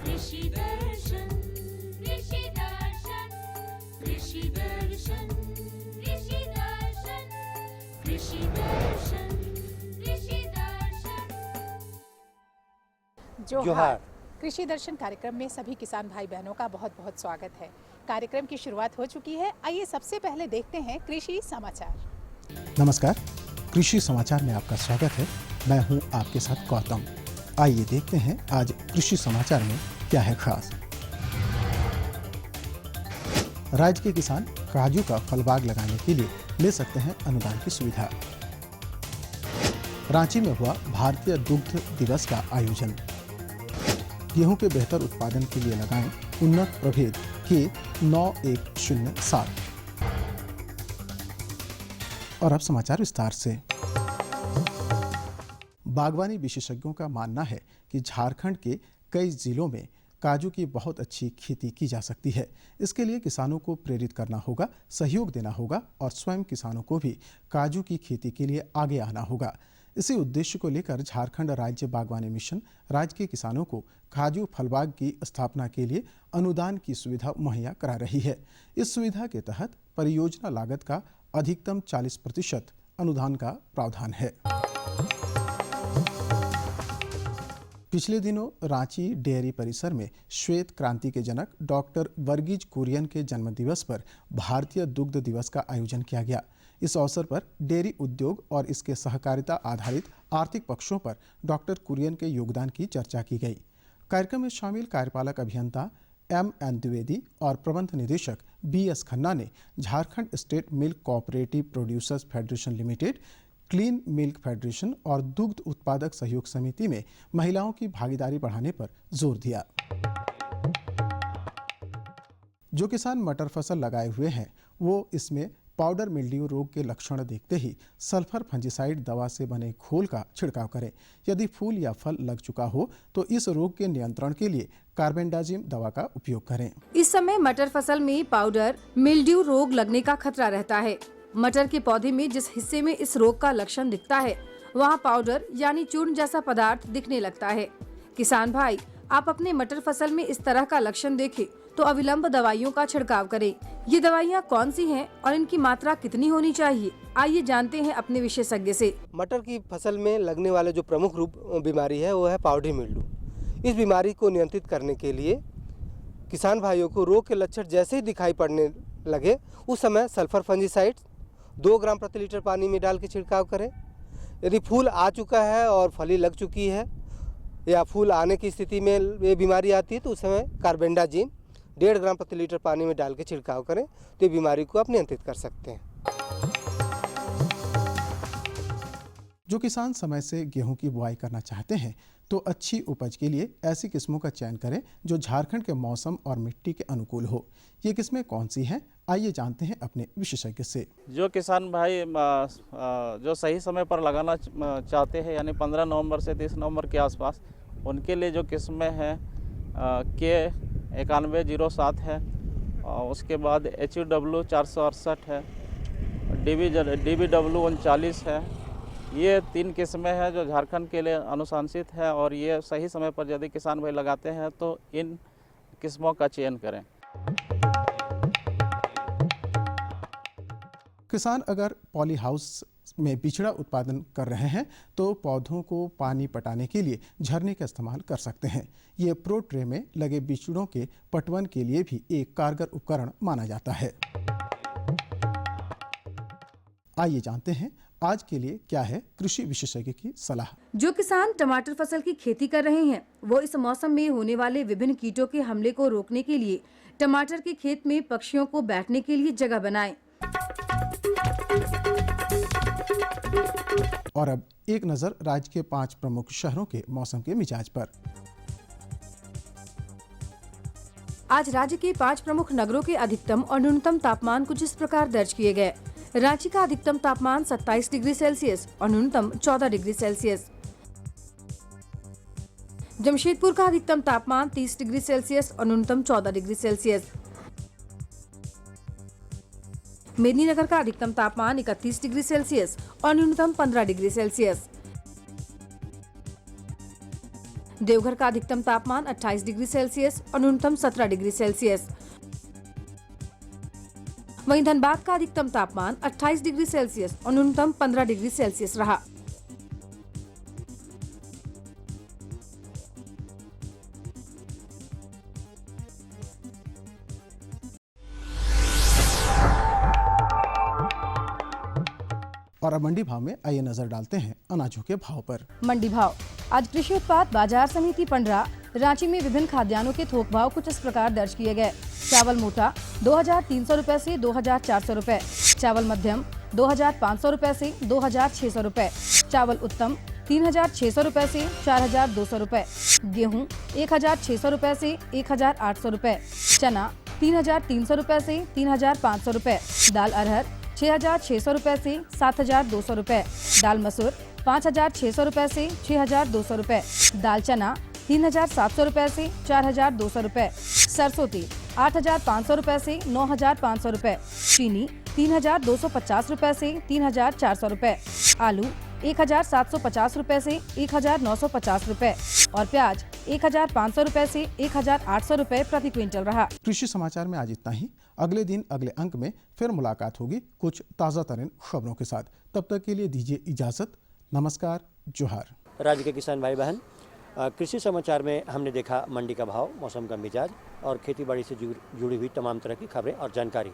कृषि दर्शन कृषि दर्शन कृषि दर्शन कृषि दर्शन कृषि दर्शन कृषि दर्शन। जोहार। कृषि दर्शन कार्यक्रम में सभी किसान भाई बहनों का बहुत बहुत स्वागत है। कार्यक्रम की शुरुआत हो चुकी है। आइए सबसे पहले देखते हैं कृषि समाचार। नमस्कार, कृषि समाचार में आपका स्वागत है। मैं हूं आपके साथ गौतम। आइए देखते हैं आज कृषि समाचार में क्या है खास। राज्य के किसान काजू का फल बाग लगाने के लिए ले सकते हैं अनुदान की सुविधा। रांची में हुआ भारतीय दुग्ध दिवस का आयोजन। गेहूं के बेहतर उत्पादन के लिए लगाएं उन्नत प्रभेद K9107। और अब समाचार विस्तार से। बागवानी विशेषज्ञों का मानना है कि झारखंड के कई जिलों में काजू की बहुत अच्छी खेती की जा सकती है। इसके लिए किसानों को प्रेरित करना होगा, सहयोग देना होगा और स्वयं किसानों को भी काजू की खेती के लिए आगे आना होगा। इसी उद्देश्य को लेकर झारखंड राज्य बागवानी मिशन राज्य के किसानों को काजू फलबाग की स्थापना के लिए अनुदान की सुविधा मुहैया करा रही है। इस सुविधा के तहत परियोजना लागत का अधिकतम 40% अनुदान का प्रावधान है। पिछले दिनों रांची डेयरी परिसर में श्वेत क्रांति के जनक डॉक्टर वर्गीज कुरियन के जन्मदिवस पर भारतीय दुग्ध दिवस का आयोजन किया गया। इस अवसर पर डेयरी उद्योग और इसके सहकारिता आधारित आर्थिक पक्षों पर डॉक्टर कुरियन के योगदान की चर्चा की गई। कार्यक्रम में शामिल कार्यपालक अभियंता M.N. द्विवेदी और प्रबंध निदेशक B.S. खन्ना ने Jharkhand state milk cooperative producers federation limited, clean milk federation और दुग्ध उत्पादक सहयोग समिति में महिलाओं की भागीदारी बढ़ाने पर जोर दिया। जो किसान मटर फसल लगाए हुए हैं वो इसमें पाउडर मिल्ड्यू रोग के लक्षण देखते ही सल्फर फंजीसाइड दवा से बने घोल का छिड़काव करें। यदि फूल या फल लग चुका हो तो इस रोग के नियंत्रण के लिए कार्बेंडाजिम दवा का उपयोग करें। इस समय मटर फसल में पाउडर मिल्ड्यू रोग लगने का खतरा रहता है। मटर के पौधे में जिस हिस्से में इस रोग का लक्षण दिखता है वहाँ पाउडर यानी चूर्ण जैसा पदार्थ दिखने लगता है। किसान भाई, आप अपने मटर फसल में इस तरह का लक्षण देखें तो अविलंब दवाइयों का छिड़काव करें। ये दवाइयाँ कौन सी हैं और इनकी मात्रा कितनी होनी चाहिए, आइए जानते हैं अपने विशेषज्ञ से। मटर की फसल में लगने वाले जो प्रमुख रूप बीमारी है वो है पाउडर मिल्ड्यू। इस बीमारी को नियंत्रित करने के लिए किसान भाइयों को रोग के लक्षण जैसे ही दिखाई पड़ने लगे उस समय सल्फर फंजीसाइड 2 ग्राम प्रति लीटर पानी में डाल के छिड़काव करें। यदि फूल आ चुका है और फली लग चुकी है या फूल आने की स्थिति में ये बीमारी आती है तो उस समय कार्बेंडाजिम 1.5 ग्राम प्रति लीटर पानी में डाल के छिड़काव करें तो ये बीमारी को आप नियंत्रित कर सकते हैं। जो किसान समय से गेहूं की बुआई करना चाहते हैं तो अच्छी उपज के लिए ऐसी किस्मों का चयन करें जो झारखंड के मौसम और मिट्टी के अनुकूल हो। ये किस्में कौन सी हैं, आइए जानते हैं अपने विशेषज्ञ से। जो किसान भाई जो सही समय पर लगाना चाहते हैं यानी 15 नवंबर से 30 नवंबर के आसपास, उनके लिए जो किस्में हैं K9107 है, उसके बाद HUW 468 है, DBW 39 है। ये 3 किस्में हैं जो झारखंड के लिए अनुशंसित है और ये सही समय पर यदि किसान भाई लगाते हैं तो इन किस्मों का चयन करें। किसान अगर पॉली हाउस में बिछड़ा उत्पादन कर रहे हैं तो पौधों को पानी पटाने के लिए झरने का इस्तेमाल कर सकते हैं। ये प्रो ट्रे में लगे बिछड़ों के पटवन के लिए भी एक कारगर उपकरण माना जाता है। आइए जानते हैं आज के लिए क्या है कृषि विशेषज्ञ की सलाह। जो किसान टमाटर फसल की खेती कर रहे हैं वो इस मौसम में होने वाले विभिन्न कीटों के हमले को रोकने के लिए टमाटर के खेत में पक्षियों को बैठने के लिए जगह बनाएं। और अब एक नजर राज्य के 5 प्रमुख शहरों के मौसम के मिजाज पर। आज राज्य के 5 प्रमुख नगरों के अधिकतम और न्यूनतम तापमान कुछ इस प्रकार दर्ज किए गए। रांची का अधिकतम तापमान 27 डिग्री सेल्सियस और न्यूनतम 14 डिग्री सेल्सियस। जमशेदपुर का अधिकतम तापमान 30 डिग्री सेल्सियस और न्यूनतम 14 डिग्री सेल्सियस। मेदिनीनगर का अधिकतम तापमान 31 डिग्री सेल्सियस और न्यूनतम 15 डिग्री सेल्सियस। देवघर का अधिकतम तापमान 28 डिग्री सेल्सियस और न्यूनतम 17 डिग्री सेल्सियस। वहीं धनबाद का अधिकतम तापमान 28 डिग्री सेल्सियस और न्यूनतम 15 डिग्री सेल्सियस रहा। और अब मंडी भाव में आइए नजर डालते हैं अनाजों के भाव पर। मंडी भाव। आज कृषि उत्पाद बाजार समिति पंडरा रांची में विभिन्न खाद्यान्नों के थोक भाव कुछ इस प्रकार दर्ज किए गए। चावल मोटा 2300 रुपए से 2400 रुपए, चावल मध्यम 2500 रुपए से 2600 रुपए, चावल उत्तम 3600 रुपए से 4200 रुपए, गेहूं 1600 रुपए से 1800 रुपए, चना 3300 रुपए से 3500 रुपए, दाल अरहर 6600 रुपए से 7200 रुपए, दाल मसूर 5600 रुपए से 6200 रुपए, दाल चना 3700 रुपए से 4200 रुपए, सरसों तेल 8500 रुपए से 9500 रुपए, चीनी 3250 रुपए से 3400 रुपए, आलू 1750 रुपए से 1950 रुपए और प्याज 1500 रुपए से 1800 रुपए प्रति क्विंटल रहा। कृषि समाचार में आज इतना ही। अगले दिन अगले अंक में फिर मुलाकात होगी कुछ ताज़ा तरीन खबरों के साथ। तब तक के लिए दीजिए इजाज़त। नमस्कार, जोहार। राज्य के किसान भाई बहन, कृषि समाचार में हमने देखा मंडी का भाव, मौसम का मिजाज और खेतीबाड़ी से जुड़ी हुई तमाम तरह की खबरें और जानकारी।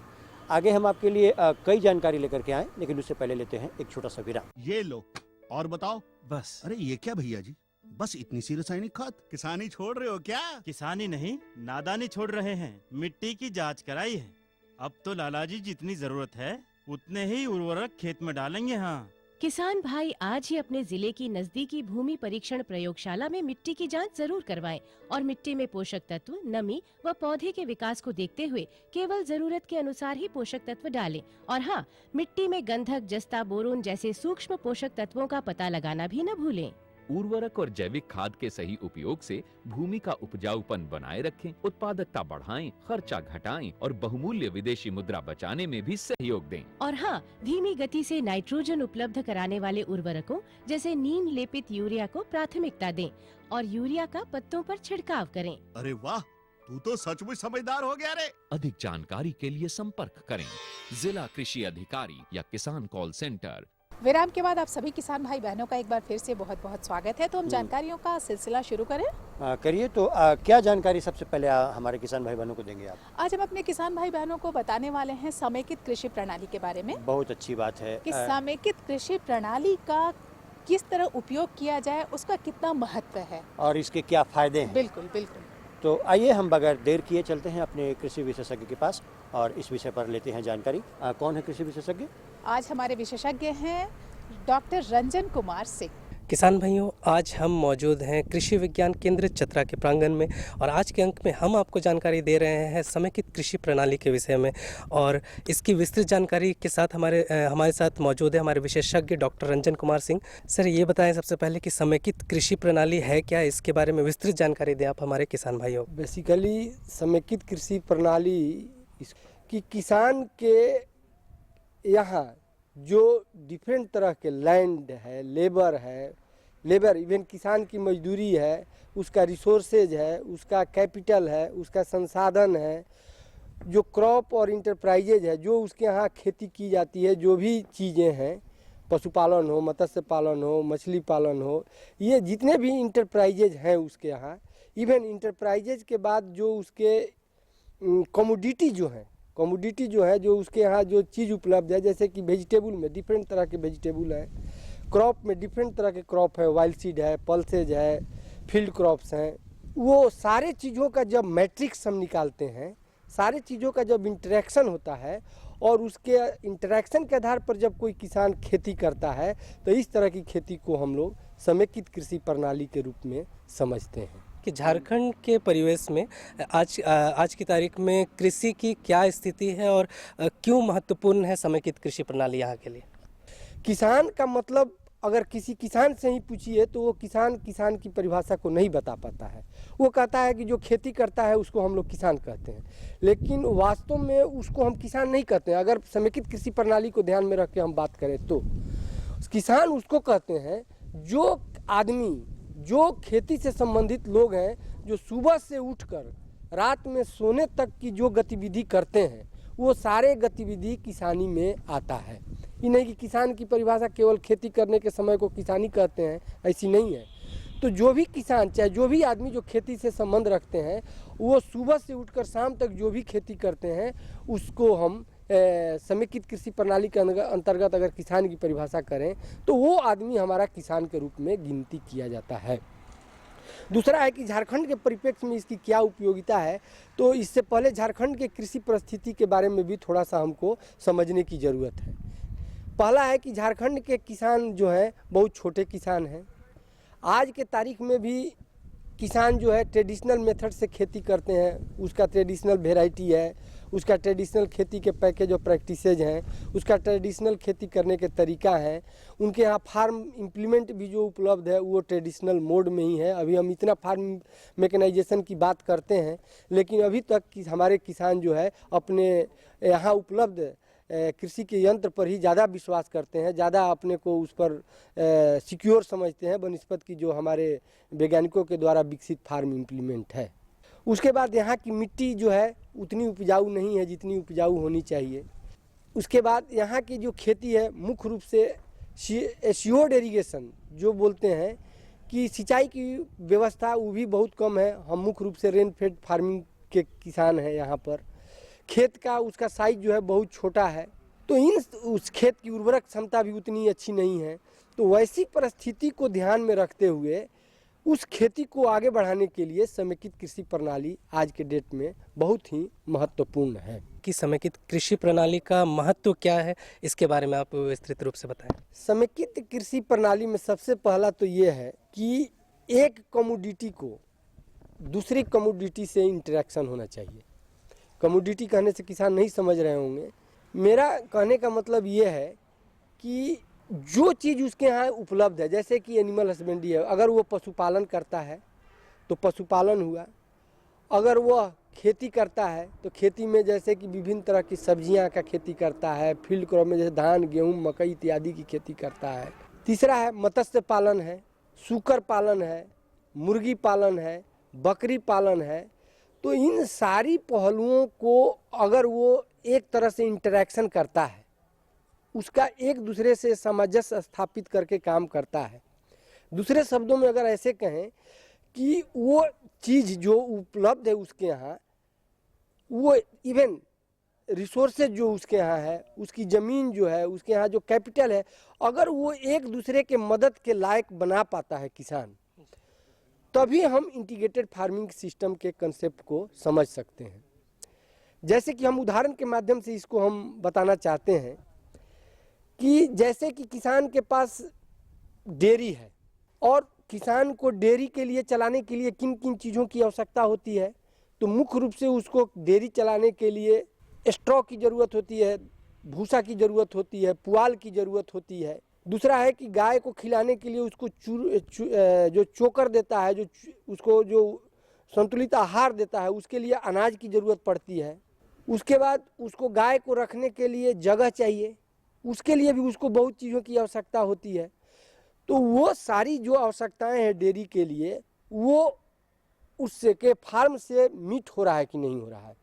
आगे हम आपके लिए कई जानकारी लेकर के आए, लेकिन उससे पहले लेते हैं एक छोटा सा विराम। ये लो और बताओ। बस। अरे ये क्या भैया जी, बस इतनी सी रासायनिक खाद? किसानी छोड़ रहे हो क्या? किसानी नहीं, नादानी छोड़ रहे हैं। मिट्टी की जांच कराई है। अब तो लालाजी जितनी जरूरत है उतने ही उर्वरक खेत में डालेंगे। हाँ, किसान भाई आज ही अपने जिले की नजदीकी भूमि परीक्षण प्रयोगशाला में मिट्टी की जांच जरूर करवाएं और मिट्टी में पोषक तत्व, नमी व पौधे के विकास को देखते हुए केवल जरूरत के अनुसार ही पोषक तत्व डालें। और हाँ, मिट्टी में गंधक, जस्ता, बोरोन जैसे सूक्ष्म पोषक तत्वों का पता लगाना भी न भूलें। उर्वरक और जैविक खाद के सही उपयोग से भूमि का उपजाऊपन बनाए रखें, उत्पादकता बढ़ाएं, खर्चा घटाएं और बहुमूल्य विदेशी मुद्रा बचाने में भी सहयोग दें। और हाँ, धीमी गति से नाइट्रोजन उपलब्ध कराने वाले उर्वरकों जैसे नीम लेपित यूरिया को प्राथमिकता दें और यूरिया का पत्तों पर छिड़काव करें। अरे वाह, तू तो सचमुच समझदार हो गया रे। अधिक जानकारी के लिए संपर्क करें जिला कृषि अधिकारी या किसान कॉल सेंटर। विराम के बाद आप सभी किसान भाई बहनों का एक बार फिर से बहुत बहुत स्वागत है। तो हम जानकारियों का सिलसिला शुरू करें। करिए। तो क्या जानकारी सबसे पहले हमारे किसान भाई बहनों को देंगे आप? आज हम अपने किसान भाई बहनों को बताने वाले हैं समेकित कृषि प्रणाली के बारे में। बहुत अच्छी बात है कि समेकित कृषि प्रणाली का किस तरह उपयोग किया जाए, उसका कितना महत्व है और इसके क्या फायदे हैं। बिल्कुल बिल्कुल। तो आइए हम बगैर देर किए चलते हैं अपने कृषि विशेषज्ञ के पास और इस विषय पर लेते हैं जानकारी। कौन है कृषि विशेषज्ञ? आज हमारे विशेषज्ञ हैं डॉक्टर रंजन कुमार सिंह। किसान भाइयों, आज हम मौजूद हैं कृषि विज्ञान केंद्र चतरा के प्रांगण में और आज के अंक में हम आपको जानकारी दे रहे हैं समेकित कृषि प्रणाली के विषय में। और इसकी विस्तृत जानकारी के साथ हमारे साथ मौजूद है हमारे विशेषज्ञ डॉक्टर रंजन कुमार सिंह। सर, ये बताएं सबसे पहले कि समेकित कृषि प्रणाली है क्या, इसके बारे में विस्तृत जानकारी दें आप हमारे किसान भाइयों। बेसिकली समेकित कृषि प्रणाली कि किसान के यहाँ जो डिफरेंट तरह के लैंड है, लेबर इवन किसान की मजदूरी है, उसका रिसोर्सेज है, उसका कैपिटल है, उसका संसाधन है, जो क्रॉप और इंटरप्राइजेज है, जो उसके यहाँ खेती की जाती है, जो भी चीज़ें हैं, पशुपालन हो, मत्स्य पालन हो, मछली पालन हो, ये जितने भी इंटरप्राइजेज हैं उसके यहाँ, इवन इंटरप्राइजेज के बाद जो उसके कमोडिटी जो है जो उसके यहाँ जो चीज़ उपलब्ध है, जैसे कि वेजिटेबल में डिफरेंट तरह के वेजिटेबल है, क्रॉप में डिफरेंट तरह के क्रॉप है, वाइल्ड सीड है, पल्सेज है, फील्ड क्रॉप्स हैं, वो सारे चीज़ों का जब मैट्रिक्स हम निकालते हैं, सारे चीज़ों का जब इंटरेक्शन होता है और उसके इंटरेक्शन के आधार पर जब कोई किसान खेती करता है तो इस तरह की खेती को हम लोग समेकित कृषि प्रणाली के रूप में समझते हैं। कि झारखंड के परिवेश में आज की तारीख में कृषि की क्या स्थिति है और क्यों महत्वपूर्ण है समेकित कृषि प्रणाली यहाँ के लिए? किसान का मतलब अगर किसी किसान से ही पूछिए तो वो किसान की परिभाषा को नहीं बता पाता है। वो कहता है कि जो खेती करता है उसको हम लोग किसान कहते हैं, लेकिन वास्तव में उसको हम किसान नहीं कहते हैं। अगर समेकित कृषि प्रणाली को ध्यान में रख के हम बात करें तो किसान उसको कहते हैं जो आदमी जो खेती से संबंधित लोग हैं, जो सुबह से उठकर रात में सोने तक की जो गतिविधि करते हैं, वो सारे गतिविधि किसानी में आता है। ये नहीं कि किसान की परिभाषा केवल खेती करने के समय को किसानी कहते हैं, ऐसी नहीं है। तो जो भी किसान, चाहे जो भी आदमी जो खेती से संबंध रखते हैं, वो सुबह से उठकर शाम तक जो भी खेती करते हैं, उसको हम समेकित कृषि प्रणाली के अंतर्गत अगर किसान की परिभाषा करें तो वो आदमी हमारा किसान के रूप में गिनती किया जाता है। दूसरा है कि झारखंड के परिप्रेक्ष्य में इसकी क्या उपयोगिता है, तो इससे पहले झारखंड के कृषि परिस्थिति के बारे में भी थोड़ा सा हमको समझने की ज़रूरत है। पहला है कि झारखंड के किसान जो हैं बहुत छोटे किसान हैं। आज के तारीख में भी किसान जो है ट्रेडिशनल मेथड से खेती करते हैं, उसका ट्रेडिशनल वेराइटी है, उसका ट्रेडिशनल खेती के पैकेज और प्रैक्टिसेज हैं, उसका ट्रेडिशनल खेती करने के तरीका है। उनके यहाँ फार्म इम्प्लीमेंट भी जो उपलब्ध है वो ट्रेडिशनल मोड में ही है। अभी हम इतना फार्म मैकेनाइजेशन की बात करते हैं, लेकिन अभी तक कि हमारे किसान जो है अपने यहाँ उपलब्ध कृषि के यंत्र पर ही ज़्यादा विश्वास करते हैं, ज़्यादा अपने को उस पर सिक्योर समझते हैं बनिस्पत की जो हमारे वैज्ञानिकों के द्वारा विकसित फार्म इम्प्लीमेंट है। उसके बाद यहाँ की मिट्टी जो है उतनी उपजाऊ नहीं है जितनी उपजाऊ होनी चाहिए। उसके बाद यहाँ की जो खेती है मुख्य रूप से एश्योर्ड इरिगेशन जो बोलते हैं कि सिंचाई की व्यवस्था वो भी बहुत कम है। हम मुख्य रूप से रेन फेड फार्मिंग के किसान हैं। यहाँ पर खेत का उसका साइज जो है बहुत छोटा है, तो उस खेत की उर्वरक क्षमता भी उतनी अच्छी नहीं है। तो वैसी परिस्थिति को ध्यान में रखते हुए उस खेती को आगे बढ़ाने के लिए समेकित कृषि प्रणाली आज के डेट में बहुत ही महत्वपूर्ण है। कि समेकित कृषि प्रणाली का महत्व क्या है, इसके बारे में आप विस्तृत रूप से बताएं। समेकित कृषि प्रणाली में सबसे पहला तो ये है कि एक कमोडिटी को दूसरी कमोडिटी से इंटरेक्शन होना चाहिए। कमोडिटी कहने से किसान नहीं समझ रहे होंगे। मेरा कहने का मतलब ये है कि जो चीज़ उसके यहाँ उपलब्ध है, जैसे कि एनिमल हस्बेंड्री है, अगर वो पशुपालन करता है तो पशुपालन हुआ, अगर वह खेती करता है तो खेती में जैसे कि विभिन्न तरह की सब्जियां का खेती करता है, फील्ड क्रॉप में जैसे धान, गेहूं, मकई इत्यादि की खेती करता है। तीसरा है मत्स्य पालन है, सूकर पालन है, मुर्गी पालन है, बकरी पालन है। तो इन सारी पहलुओं को अगर वो एक तरह से इंटरेक्शन करता है, उसका एक दूसरे से सामंजस्य स्थापित करके काम करता है। दूसरे शब्दों में अगर ऐसे कहें कि वो चीज़ जो उपलब्ध है उसके यहाँ, वो इवन रिसोर्सेज जो उसके यहाँ है, उसकी ज़मीन जो है, उसके यहाँ जो कैपिटल है, अगर वो एक दूसरे के मदद के लायक बना पाता है किसान, तभी हम इंटीग्रेटेड फार्मिंग सिस्टम के कंसेप्ट को समझ सकते हैं। जैसे कि हम उदाहरण के माध्यम से इसको हम बताना चाहते हैं कि जैसे कि किसान के पास डेयरी है और किसान को डेयरी के लिए चलाने के लिए किन किन चीज़ों की आवश्यकता होती है, तो मुख्य रूप से उसको डेयरी चलाने के लिए स्ट्रॉ की ज़रूरत होती है, भूसा की ज़रूरत होती है, पुआल की ज़रूरत होती है। दूसरा है कि गाय को खिलाने के लिए उसको जो चोकर देता है, जो उसको जो संतुलित आहार देता है, उसके लिए अनाज की ज़रूरत पड़ती है। उसके बाद उसको गाय को रखने के लिए जगह चाहिए, उसके लिए भी उसको बहुत चीज़ों की आवश्यकता होती है। तो वो सारी जो आवश्यकताएं हैं डेयरी के लिए, वो उससे के फार्म से मीट हो रहा है कि नहीं हो रहा है।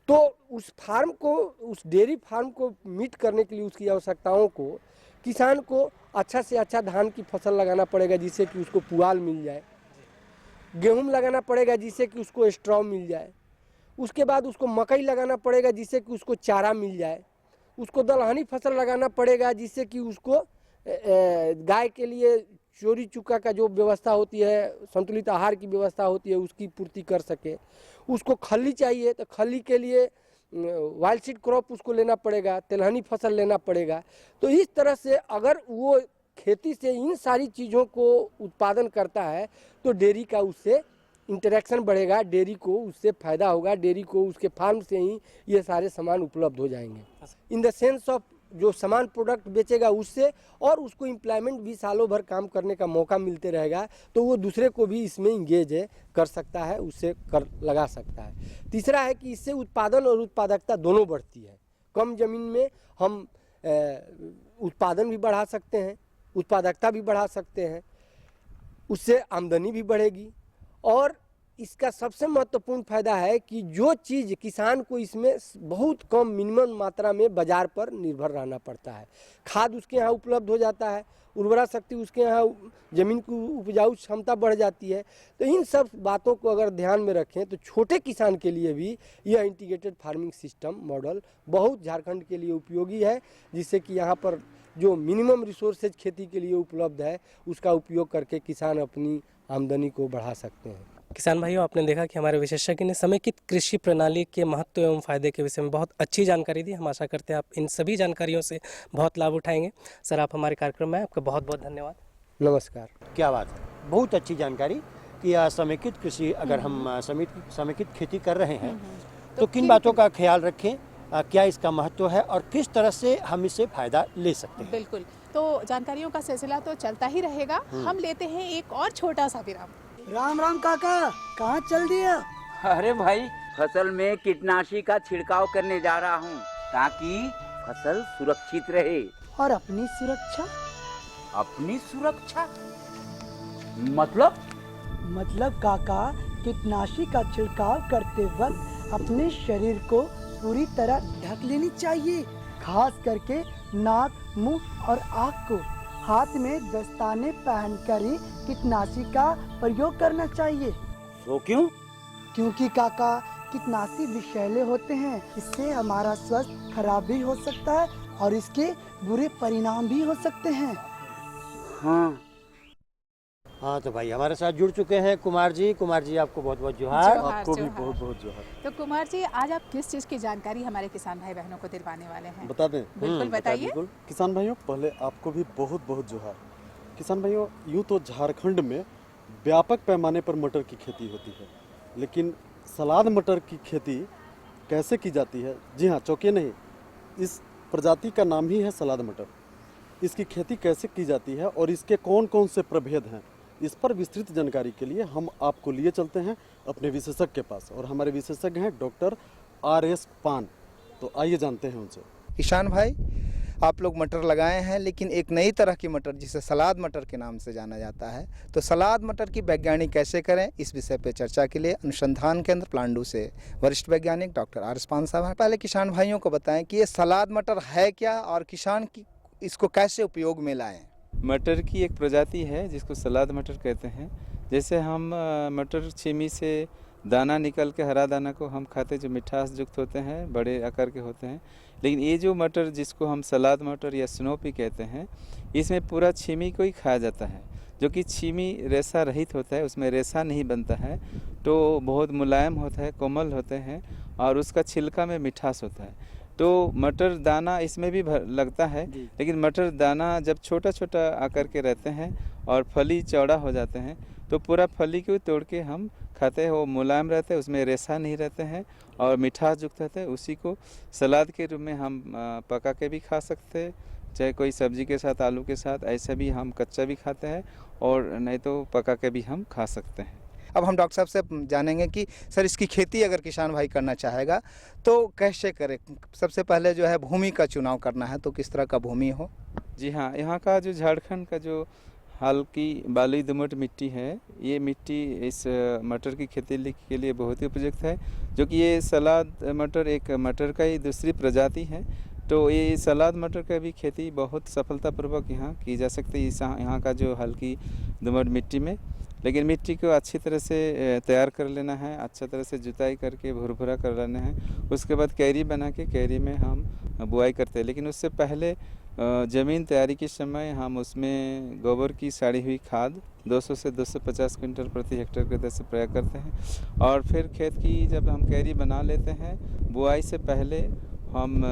तो उस फार्म को, उस डेयरी फार्म को मीट करने के लिए उसकी आवश्यकताओं को किसान को अच्छा से अच्छा धान की फसल लगाना पड़ेगा जिससे कि उसको पुआल मिल जाए, गेहूं लगाना पड़ेगा जिससे कि उसको स्ट्रॉ मिल जाए, उसके बाद उसको मकई लगाना पड़ेगा जिससे कि उसको चारा मिल जाए, उसको दलहनी फसल लगाना पड़ेगा जिससे कि उसको गाय के लिए चोरी चुका का जो व्यवस्था होती है, संतुलित आहार की व्यवस्था होती है, उसकी पूर्ति कर सके। उसको खल्ली चाहिए तो खल्ली के लिए वाइल्ड सीड क्रॉप उसको लेना पड़ेगा, तिलहनी फसल लेना पड़ेगा। तो इस तरह से अगर वो खेती से इन सारी चीज़ों को उत्पादन करता है तो डेयरी का उससे इंटरेक्शन बढ़ेगा, डेयरी को उससे फ़ायदा होगा, डेयरी को उसके फार्म से ही ये सारे सामान उपलब्ध हो जाएंगे। इन द सेंस ऑफ जो सामान प्रोडक्ट बेचेगा उससे, और उसको एम्प्लॉयमेंट भी सालों भर काम करने का मौका मिलते रहेगा, तो वो दूसरे को भी इसमें इंगेज कर सकता है, उससे कर लगा सकता है। तीसरा है कि इससे उत्पादन और उत्पादकता दोनों बढ़ती है। कम ज़मीन में हम उत्पादन भी बढ़ा सकते हैं, उत्पादकता भी बढ़ा सकते हैं। उससे आमदनी भी बढ़ेगी। और इसका सबसे महत्वपूर्ण फायदा है कि जो चीज़ किसान को इसमें बहुत कम मिनिमम मात्रा में बाजार पर निर्भर रहना पड़ता है। खाद उसके यहाँ उपलब्ध हो जाता है, उर्वरा शक्ति उसके यहाँ, ज़मीन की उपजाऊ क्षमता बढ़ जाती है। तो इन सब बातों को अगर ध्यान में रखें तो छोटे किसान के लिए भी यह इंटीग्रेटेड फार्मिंग सिस्टम मॉडल बहुत झारखंड के लिए उपयोगी है, जिससे कि यहाँ पर जो मिनिमम रिसोर्सेज खेती के लिए उपलब्ध है उसका उपयोग करके किसान अपनी आमदनी को बढ़ा सकते हैं। किसान भाइयों, आपने देखा कि हमारे विशेषज्ञ ने समेकित कृषि प्रणाली के महत्व एवं फायदे के विषय में बहुत अच्छी जानकारी दी। हम आशा करते हैं आप इन सभी जानकारियों से बहुत लाभ उठाएंगे। सर, आप हमारे कार्यक्रम में, आपका बहुत बहुत धन्यवाद। नमस्कार। क्या बात है, बहुत अच्छी जानकारी कि समेकित कृषि, अगर हम समेकित खेती कर रहे हैं तो किन बातों का ख्याल रखें, क्या इसका महत्व है और किस तरह से हम इससे फायदा ले सकते हैं। बिल्कुल, तो जानकारियों का सिलसिला तो चलता ही रहेगा। हम लेते हैं एक और छोटा सा विराम। राम राम काका, कहाँ चल दिया? अरे भाई, फसल में कीटनाशी का छिड़काव करने जा रहा हूँ ताकि फसल सुरक्षित रहे। और अपनी सुरक्षा? अपनी सुरक्षा मतलब काका, कीटनाशी का छिड़काव करते वक्त अपने शरीर को पूरी तरह ढक लेनी चाहिए, खास करके नाक, मुंह और आँख को। हाथ में दस्ताने पहनकर ही कीटनाशी का प्रयोग करना चाहिए। तो क्यों? क्योंकि काका, कीटनाशी विषैले होते हैं, इससे हमारा स्वास्थ्य खराब भी हो सकता है और इसके बुरे परिणाम भी हो सकते हैं। हाँ, तो भाई हमारे साथ जुड़ चुके हैं कुमार जी। कुमार जी, आपको बहुत बहुत जोहार। आपको भी बहुत बहुत जोहार। तो कुमार जी, आज आप किस चीज़ की जानकारी हमारे किसान भाई बहनों को दिलवाने वाले हैं? बता दें? बिल्कुल बताइए। किसान भाइयों, पहले आपको भी बहुत बहुत जोहार। किसान भाइयों, यूँ तो झारखंड में व्यापक पैमाने पर मटर की खेती होती है, लेकिन सलाद मटर की खेती कैसे की जाती है? जी हाँ, चौंकिए नहीं, इस प्रजाति का नाम ही है सलाद मटर। इसकी खेती कैसे की जाती है और इसके कौन कौन से प्रभेद हैं, इस पर विस्तृत जानकारी के लिए हम आपको लिए चलते हैं अपने विशेषज्ञ के पास। और हमारे विशेषज्ञ हैं डॉक्टर RS पान। तो आइए जानते हैं उनसे। किसान भाई, आप लोग मटर लगाए हैं, लेकिन एक नई तरह की मटर जिसे सलाद मटर के नाम से जाना जाता है, तो सलाद मटर की वैज्ञानिक कैसे करें, इस विषय पर चर्चा के लिए अनुसंधान केंद्र प्लांडू से वरिष्ठ वैज्ञानिक डॉक्टर RS पान साहब हैं। पहले किसान भाइयों को बताएं कि ये सलाद मटर है क्या और किसान की इसको कैसे उपयोग में लाएं। मटर की एक प्रजाति है जिसको सलाद मटर कहते हैं। जैसे हम मटर छीमी से दाना निकल के, हरा दाना को हम खाते, जो मिठास युक्त होते हैं, बड़े आकार के होते हैं। लेकिन ये जो मटर जिसको हम सलाद मटर या स्नोपी कहते हैं, इसमें पूरा छीमी को ही खाया जाता है, जो कि छीमी रेशा रहित होता है, उसमें रेशा नहीं बनता है, तो बहुत मुलायम होता है, कोमल होते हैं और उसका छिलका में मिठास होता है। तो मटर दाना इसमें भी लगता है, लेकिन मटर दाना जब छोटा छोटा आकर के रहते हैं और फली चौड़ा हो जाते हैं तो पूरा फली को तोड़ के हम खाते हैं। वो मुलायम रहते हैं, उसमें रेशा नहीं रहते हैं और मिठास युक्त रहते हैं। उसी को सलाद के रूप में हम पका के भी खा सकते हैं, चाहे कोई सब्जी के साथ, आलू के साथ, ऐसे भी हम कच्चा भी खाते हैं और नहीं तो पका के भी हम खा सकते हैं। अब हम डॉक्टर साहब से जानेंगे कि सर, इसकी खेती अगर किसान भाई करना चाहेगा तो कैसे करे। सबसे पहले जो है भूमि का चुनाव करना है, तो किस तरह का भूमि हो? जी हाँ, यहाँ का जो झारखंड का जो हल्की बालुई दोमट मिट्टी है, ये मिट्टी इस मटर की खेती के लिए बहुत ही उपयुक्त है, जो कि ये सलाद मटर एक मटर का ही दूसरी प्रजाति है। तो ये सलाद मटर का भी खेती बहुत सफलतापूर्वक यहाँ की जा सकती है यहाँ का जो हल्की दोमट मिट्टी में। लेकिन मिट्टी को अच्छी तरह से तैयार कर लेना है, अच्छा तरह से जुताई करके भुरभुरा कर लेना है। उसके बाद क्यारी बना के क्यारी में हम बुआई करते हैं। लेकिन उससे पहले ज़मीन तैयारी के समय हम उसमें गोबर की साड़ी हुई खाद 200 से 250 क्विंटल प्रति हेक्टेयर के दर से प्रयोग करते हैं। और फिर खेत की जब हम क्यारी बना लेते हैं, बुआई से पहले हम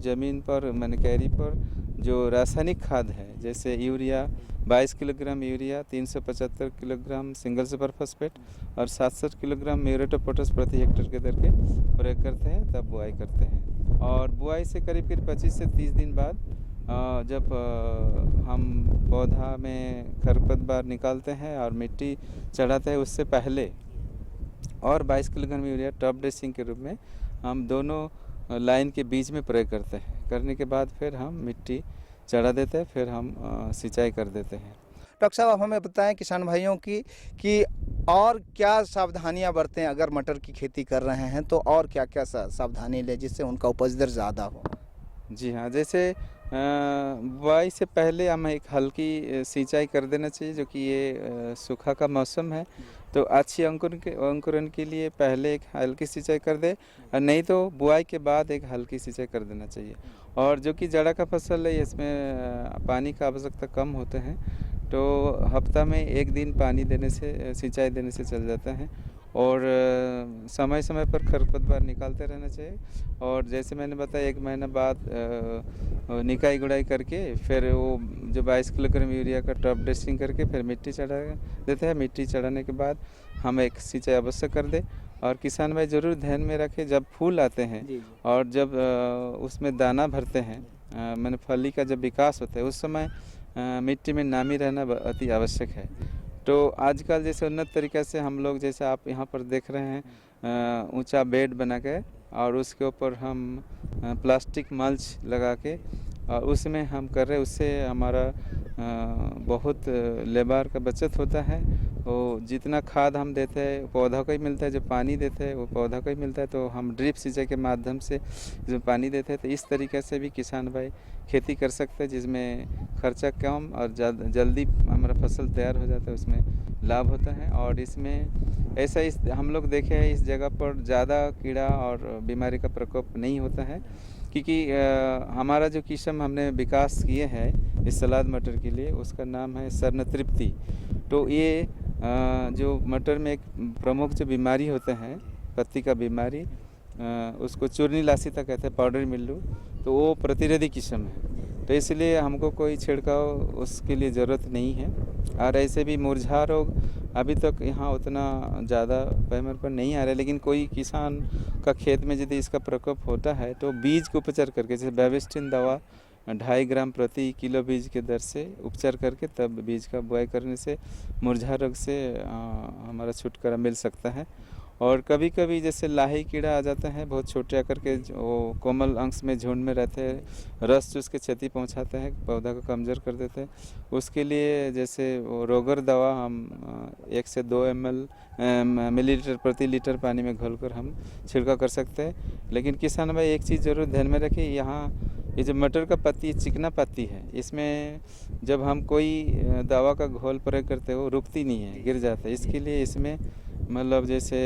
ज़मीन पर, मैंने क्यारी पर जो रासायनिक खाद है, जैसे urea 22 kilogram urea, 375 kilogram single super phosphate और 700 किलोग्राम म्यूरेट ऑफ पोटाश प्रति हेक्टेयर के दर के प्रयोग करते हैं, तब बुआई करते हैं। और बुआई से करीब 25 से 30 दिन बाद जब हम पौधा में खरपतवार निकालते हैं और मिट्टी चढ़ाते हैं, उससे पहले और 22 किलोग्राम यूरिया टॉप ड्रेसिंग के रूप में हम दोनों लाइन के बीच में प्रयोग करते हैं। करने के बाद फिर हम मिट्टी चढ़ा देते हैं, फिर हम सिंचाई कर देते हैं। डॉक्टर साहब आप हमें बताएं किसान भाइयों की कि और क्या सावधानियां बरतें अगर मटर की खेती कर रहे हैं तो और क्या क्या सावधानी लें जिससे उनका उपज दर ज़्यादा हो। जी हाँ, जैसे बुआई से पहले हम एक हल्की सिंचाई कर देना चाहिए, जो कि ये सूखा का मौसम है तो अच्छी अंकुरण के लिए पहले एक हल्की सिंचाई कर दे, और नहीं तो बुआई के बाद एक हल्की सिंचाई कर देना चाहिए। और जो कि जड़ा का फसल है इसमें पानी का आवश्यकता कम होते हैं, तो हफ्ता में एक दिन पानी देने से, सिंचाई देने से चल जाता है। और समय समय पर खरपतवार निकालते रहना चाहिए। और जैसे मैंने बताया 1 महीना बाद निकाई गुड़ाई करके फिर वो जो 22 किलोग्राम यूरिया का टॉप ड्रेसिंग करके फिर मिट्टी चढ़ा देते हैं। मिट्टी चढ़ाने के बाद हम एक सिंचाई अवश्य कर दे। और किसान भाई ज़रूर ध्यान में रखें, जब फूल आते हैं और जब उसमें दाना भरते हैं, मैंने फली का जब विकास होता है उस समय मिट्टी में नमी रहना अति आवश्यक है। तो आजकल जैसे उन्नत तरीक़े से हम लोग, जैसे आप यहाँ पर देख रहे हैं, ऊंचा बेड बना के और उसके ऊपर हम प्लास्टिक मल्च लगा के और उसमें हम कर रहे हैं। उससे हमारा बहुत लेबर का बचत होता है। वो जितना खाद हम देते हैं पौधा को ही मिलता है, जो पानी देते हैं वो पौधा को ही मिलता है। तो हम ड्रिप सिंचाई के माध्यम से जो पानी देते हैं, तो इस तरीके से भी किसान भाई खेती कर सकते हैं, जिसमें खर्चा कम और जल्दी हमारा फसल तैयार हो जाता है, उसमें लाभ होता है। और इसमें ऐसा हम लोग देखे हैं इस जगह पर ज़्यादा कीड़ा और बीमारी का प्रकोप नहीं होता है, क्योंकि हमारा जो किस्म हमने विकास किए हैं इस सलाद मटर के लिए, उसका नाम है स्वर्ण तृप्ति। तो ये जो मटर में एक प्रमुख जो बीमारी होते हैं, पत्ती का बीमारी, उसको चूर्णी लासिता कहते हैं, पाउडर मिल्लू, तो वो प्रतिरोधी किस्म है। तो इसलिए हमको कोई छिड़काव उसके लिए ज़रूरत नहीं है। और ऐसे भी मुरझा रोग अभी तक यहाँ उतना ज़्यादा पैमाने पर नहीं आ रहा है, लेकिन कोई किसान का खेत में यदि इसका प्रकोप होता है तो बीज को उपचार करके, जैसे बेविस्टिन दवा 2.5 ग्राम प्रति किलो बीज के दर से उपचार करके तब बीज का बुआई करने से मुरझा रोग से हमारा छुटकारा मिल सकता है। और कभी कभी जैसे लाही कीड़ा आ जाता है, बहुत छोटे आकर के, वो कोमल अंश में झुंड में रहते हैं, रस चूस के क्षति पहुंचाते हैं, पौधा को कमज़ोर कर देते हैं। उसके लिए जैसे वो रोगर दवा हम 1 से 2 मिलीलीटर प्रति लीटर पानी में घोलकर हम छिड़काव कर सकते हैं। लेकिन किसान भाई एक चीज़ ज़रूर ध्यान में रखें, यहाँ ये जो मटर का पत्ती चिकना पत्ती है, इसमें जब हम कोई दवा का घोल प्रयोग करते हैं वो रुकती नहीं है, गिर जाता है। इसके लिए इसमें मतलब जैसे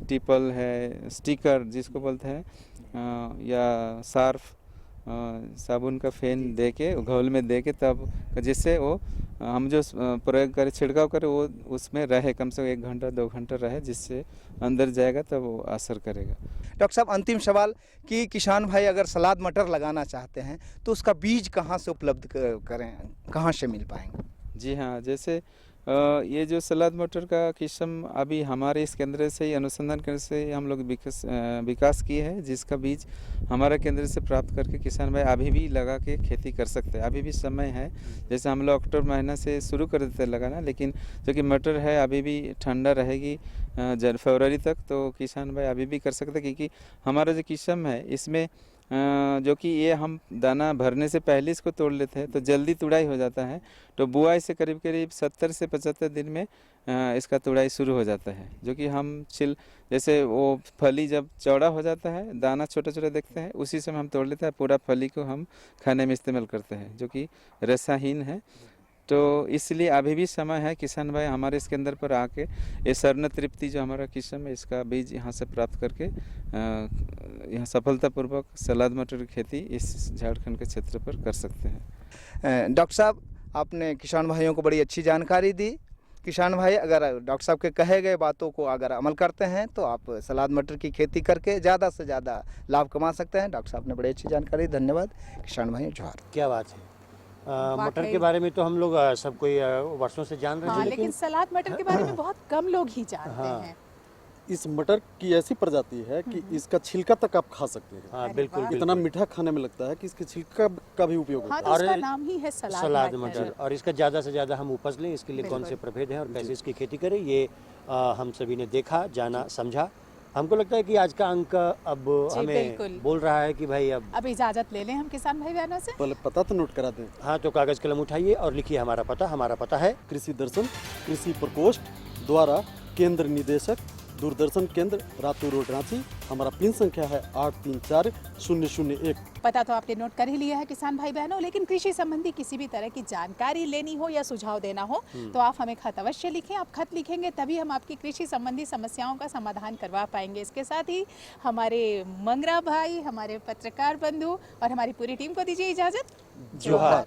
टिपल है, स्टिकर जिसको बोलते हैं, या सार्फ साबुन का फेन दे के घोल में दे के, तब जिससे वो हम जो प्रयोग करें, छिड़काव करें, वो उसमें रहे, कम से कम 1 घंटा 2 घंटा रहे, जिससे अंदर जाएगा तब वो असर करेगा। डॉक्टर साहब अंतिम सवाल कि किसान भाई अगर सलाद मटर लगाना चाहते हैं तो उसका बीज कहाँ से उपलब्ध करें, कहाँ से मिल पाएंगे? जी हाँ, जैसे ये जो सलाद मटर का किस्म अभी हमारे इस केंद्र से ही, अनुसंधान केंद्र से हम लोग विकास किए हैं, जिसका बीज हमारा केंद्र से प्राप्त करके किसान भाई अभी भी लगा के खेती कर सकते हैं। अभी भी समय है, जैसे हम लोग अक्टूबर महीना से शुरू कर देते हैं लगाना, लेकिन जो कि मटर है अभी भी ठंडा रहेगी फरवरी तक, तो किसान भाई अभी भी कर सकते हैं। क्योंकि हमारा जो किस्म है इसमें जो कि ये हम दाना भरने से पहले इसको तोड़ लेते हैं, तो जल्दी तुड़ाई हो जाता है। तो बुआई से करीब करीब 70 से 75 दिन में इसका तुड़ाई शुरू हो जाता है, जो कि हम जैसे वो फली जब चौड़ा हो जाता है, दाना छोटा छोटा देखते हैं, उसी समय हम तोड़ लेते हैं। पूरा फली को हम खाने में इस्तेमाल करते हैं, जो कि रेसाहीन है। तो इसलिए अभी भी समय है, किसान भाई हमारे इसके अंदर पर आके ये स्वर्ण तृप्ति जो हमारा किस्म है, इसका बीज यहाँ से प्राप्त करके यहाँ सफलतापूर्वक सलाद मटर की खेती इस झारखंड के क्षेत्र पर कर सकते हैं। डॉक्टर साहब आपने किसान भाइयों को बड़ी अच्छी जानकारी दी। किसान भाई अगर डॉक्टर साहब के कहे गए बातों को अगर अमल करते हैं तो आप सलाद मटर की खेती करके ज़्यादा से ज़्यादा लाभ कमा सकते हैं। डॉक्टर साहब ने बड़ी अच्छी जानकारी, धन्यवाद। किसान भाई जोहार। क्या बात है, मटर के बारे में तो हम लोग सब कोई वर्षों से जान रहे हैं, लेकिन सलाद मटर के बारे में बहुत कम लोग ही जानते हैं। इस मटर की ऐसी प्रजाति है कि इसका छिलका तक आप खा सकते हैं। हाँ, बिल्कुल, इतना मीठा खाने में लगता है कि इसके छिलका का भी उपयोग होता है। और इसका नाम ही है सलाद मटर। और इसका ज़्यादा से ज़्यादा हम उपज लें, इसके लिए कौन से प्रभेद हैं और कैसे इसकी खेती करें, ये हम सभी ने देखा, जाना, समझा। हमको लगता है कि आज का अंक अब जी, हमें बिल्कुल। बोल रहा है कि भाई अब इजाजत ले लें हम किसान भाई बहनों से। पहले पता तो नोट करा दें। हाँ, तो कागज कलम उठाइए और लिखिए हमारा पता है कृषि दर्शन कृषि प्रकोष्ठ द्वारा केंद्र निदेशक दूरदर्शन केंद्र रातू रोड रांची। हमारा पिन संख्या है 834001। पता तो आपने नोट कर ही लिया है किसान भाई बहनों, लेकिन कृषि संबंधी किसी भी तरह की जानकारी लेनी हो या सुझाव देना हो तो आप हमें खत अवश्य लिखें। आप खत लिखेंगे तभी हम आपकी कृषि संबंधी समस्याओं का समाधान करवा पाएंगे। इसके साथ ही हमारे मंगरा भाई, हमारे पत्रकार बंधु और हमारी पूरी टीम को दीजिए इजाजत। जोहार।